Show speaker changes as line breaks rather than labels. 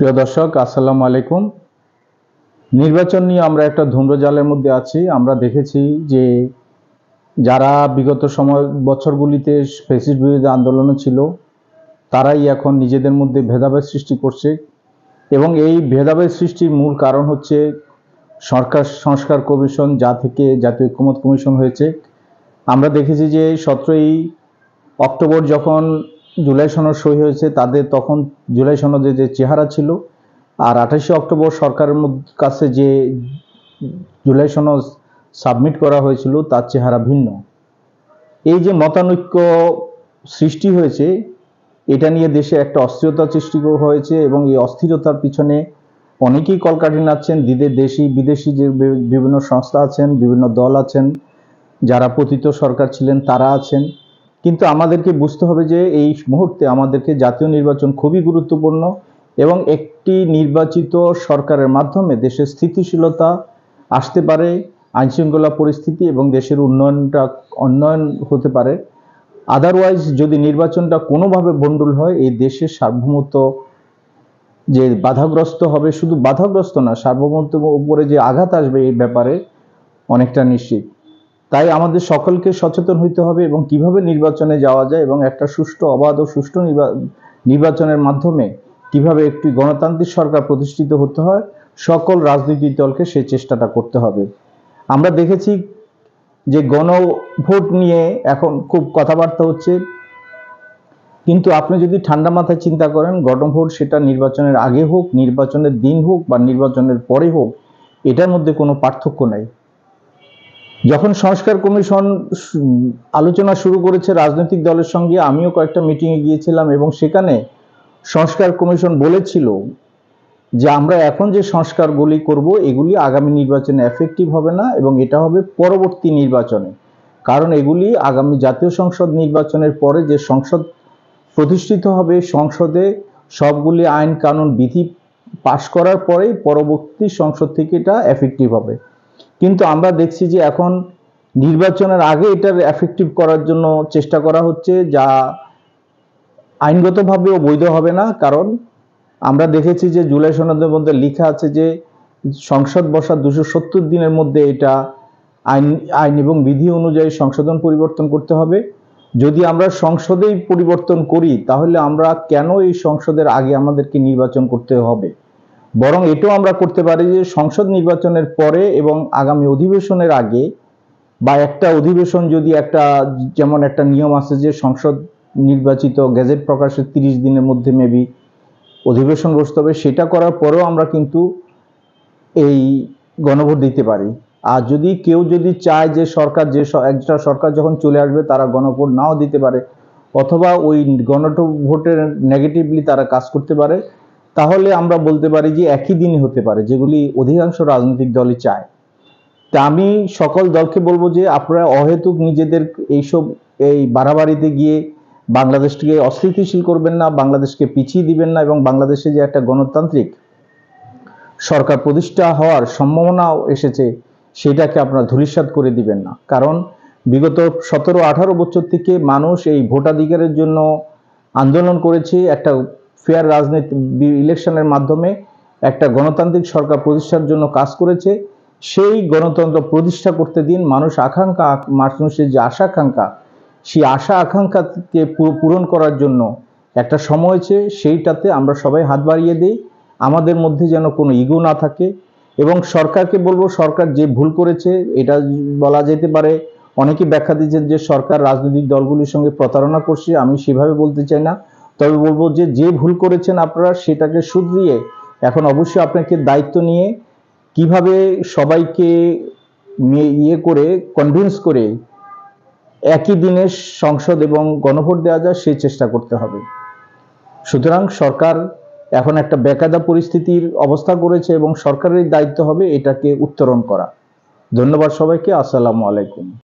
প্রিয় দর্শক, আসসালামু আলাইকুম। নির্বাচন নিয়ে আমরা একটা ধূম্রজালের মধ্যে আছি। আমরা দেখেছি যে যারা বিগত বছরগুলিতে ফ্যাসিস্ট বিরোধী আন্দোলনে ছিল, তারাই এখন নিজেদের মধ্যে ভেদাভেদ সৃষ্টি করছে এবং এই ভেদাভেদ সৃষ্টির মূল কারণ হচ্ছে সরকার সংস্কার কমিশন, যা থেকে জাতীয় ঐকমত্য কমিশন হয়েছে। আমরা দেখেছি যে 17ই অক্টোবর যখন জুলাই সনদ সই হয়েছে, তাদের তখন জুলাই সনদের যে চেহারা ছিল, আর 28শে অক্টোবর সরকারের কাছে যে জুলাই সনদ সাবমিট করা হয়েছিল তার চেহারা ভিন্ন। এই যে মতানৈক্য সৃষ্টি হয়েছে, এটা নিয়ে দেশে একটা অস্থিরতা সৃষ্টি হয়েছে এবং এই অস্থিরতার পিছনে অনেকেই কলকাঠি নাড়ছেন। দেশি বিদেশি যে বিভিন্ন সংস্থা আছেন, বিভিন্ন দল আছেন, যারা পতিত সরকার ছিলেন তারা আছেন। কিন্তু আমাদেরকে বুঝতে হবে যে এই মুহূর্তে আমাদেরকে জাতীয় নির্বাচন খুবই গুরুত্বপূর্ণ এবং একটি নির্বাচিত সরকারের মাধ্যমে দেশের স্থিতিশীলতা আসতে পারে, আইনশৃঙ্খলা পরিস্থিতি এবং দেশের উন্নয়ন হতে পারে। আদারওয়াইজ যদি নির্বাচনটা কোনোভাবে ভণ্ডুল হয়, এই দেশের সার্বভৌমত্ব যে বাধাগ্রস্ত হবে, শুধু বাধাগ্রস্ত না, সার্বভৌমত্বের উপরে যে আঘাত আসবে এই ব্যাপারে অনেকটা নিশ্চিত। তাই আমাদের সকলকে সচেতন হইতে হবে এবং কিভাবে নির্বাচনে যাওয়া যায় এবং একটা সুষ্ঠু, অবাধ ও সুষ্ঠু নির্বাচনের মাধ্যমে কিভাবে একটি গণতান্ত্রিক সরকার প্রতিষ্ঠিত হতে হয়, সকল রাজনৈতিক দলকে সেই চেষ্টাটা করতে হবে। আমরা দেখেছি যে গণভোট নিয়ে এখন খুব কথাবার্তা হচ্ছে, কিন্তু আপনি যদি ঠান্ডা মাথায় চিন্তা করেন, গণভোট সেটা নির্বাচনের আগে হোক, নির্বাচনের দিন হোক বা নির্বাচনের পরে হোক, এটার মধ্যে কোনো পার্থক্য নাই। যখন সংস্কার কমিশন আলোচনা শুরু করেছে রাজনৈতিক দলের সঙ্গে, আমিও কয়েকটা মিটিংয়ে গিয়েছিলাম এবং সেখানে সংস্কার কমিশন বলেছিল যে আমরা এখন যে সংস্কারগুলি করব এগুলি আগামী নির্বাচনে এফেক্টিভ হবে না এবং এটা হবে পরবর্তী নির্বাচনে। কারণ এগুলি আগামী জাতীয় সংসদ নির্বাচনের পরে যে সংসদ প্রতিষ্ঠিত হবে, সংসদে সবগুলি আইন কানুন বিধি পাশ করার পরেই পরবর্তী সংসদ থেকে এটা এফেক্টিভ হবে। কিন্তু আমরা দেখছি যে এখন নির্বাচনের আগে এটার এফেক্টিভ করার জন্য চেষ্টা করা হচ্ছে, যা আইনগতভাবেও বৈধ হবে না। কারণ আমরা দেখেছি যে জুলাই সনদের মধ্যে লেখা আছে যে সংসদ বসার 270 দিনের মধ্যে এটা আইন এবং বিধি অনুযায়ী সংশোধন পরিবর্তন করতে হবে। যদি আমরা সংসদেই পরিবর্তন করি, তাহলে আমরা কেন এই সংসদের আগে আমাদেরকে নির্বাচন করতে হবে? বরং এটাও আমরা করতে পারি যে সংসদ নির্বাচনের পরে এবং আগামী অধিবেশনের আগে, বা একটা অধিবেশন যদি যেমন একটা নিয়ম আছে যে সংসদ নির্বাচিত গেজেট প্রকাশের 30 দিনের মধ্যে মেবি অধিবেশন বসতে হবে, সেটা করার পরেও আমরা কিন্তু এই গণভোট দিতে পারি। আর যদি কেউ চায় যে একটা সরকার যখন চলে আসবে তারা গণভোট নাও দিতে পারে, অথবা ওই গণভোটের নেগেটিভলি তারা কাজ করতে পারে, তাহলে আমরা বলতে পারি যে একই দিনই হতে পারে, যেগুলি অধিকাংশ রাজনৈতিক দলই চায়। তা আমি সকল দলকে বলবো যে আপনারা অহেতুক নিজেদের এই বাড়াবাড়িতে গিয়ে বাংলাদেশকে অস্থিতিশীল করবেন না, বাংলাদেশকে পিছিয়ে দিবেন না এবং বাংলাদেশে যে একটা গণতান্ত্রিক সরকার প্রতিষ্ঠা হওয়ার সম্ভাবনাও এসেছে সেটাকে আপনারা ধূলিসাৎ করে দিবেন না। কারণ বিগত 17-18 বছর থেকে মানুষ এই ভোটাধিকারের জন্য আন্দোলন করেছে, একটা ফেয়ার রাজনীতি ইলেকশনের মাধ্যমে একটা গণতান্ত্রিক সরকার প্রতিষ্ঠার জন্য কাজ করেছে। সেই গণতন্ত্র প্রতিষ্ঠা করতে দিন। মানুষের যে আশা আকাঙ্ক্ষা, সেই আশা আকাঙ্ক্ষাকে পূরণ করার জন্য একটা সময় হয়েছে, সেইটাতে আমরা সবাই হাত বাড়িয়ে দিই। আমাদের মধ্যে যেন কোনো ইগো না থাকে এবং সরকারকে বলবো, সরকার যে ভুল করেছে, এটা বলা যেতে পারে, অনেকে ব্যাখ্যা দিচ্ছেন যে সরকার রাজনৈতিক দলগুলির সঙ্গে প্রতারণা করছে। আমি সেভাবে বলতে চাই না, তবে বলবো যে ভুল করেছেন আপনারা সেটাকে শুধরিয়ে এখন অবশ্যই আপনাকে দায়িত্ব নিয়ে কিভাবে সবাইকে করে কনভিন্স করে একই দিনে সংসদ এবং গণভোট দেওয়া যায় সেই চেষ্টা করতে হবে। সুতরাং সরকার এখন একটা বেকায়দা পরিস্থিতির অবস্থা করেছে এবং সরকারের দায়িত্ব হবে এটাকে উত্তরণ করা। ধন্যবাদ সবাইকে। আসসালামু আলাইকুম।